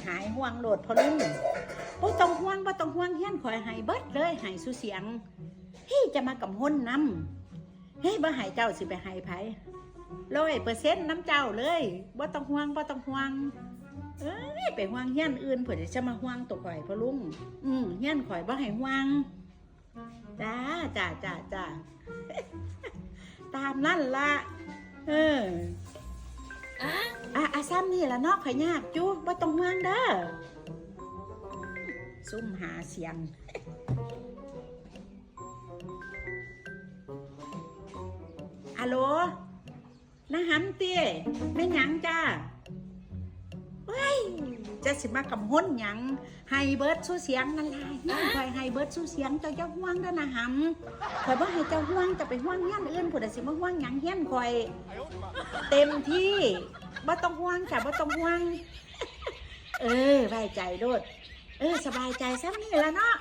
หายห่วงโหลดพอลุงบ่ต้องห่วงเฮียนคอยให้เบิดเลยให้สุเสียงจะมากำห้นนำบ่ให้เจ้าสิไปให้ไผ100%น้ำเจ้าเลยบ่ต้องห่วงไปห่วงเฮียนอื่นเพิ่นจะมาห่วงตัวข่อยพอลุงเฮียนข่อยบ่ให้ห่วงจ้าตามนั่นละซ้ำนี่ละเนาะข่อยยากจูบ่ต้องห่วงเด้อซุ่มหาเสียงอะโหลนะหำเตี้ยแม่หยังจ้าเฮ้ยจะสิมากำห้นหยังไฮเบิร์ดสู้เสียงนั่นล่ะยังคอยไฮเบิร์ดสู้เสียงเจ้าห่วงเด้อนะหำคอยบ่ให้เจ้าห่วงจะไปห่วงเฮียนอื่นผู้ใดสิมาห่วงหยังเฮียนคอยเต็มที่บ่ต้องห่วงจ้ะบ่ต้องห่วงไว้ใจโลดสบายใจซ้ำนี่ละเนาะ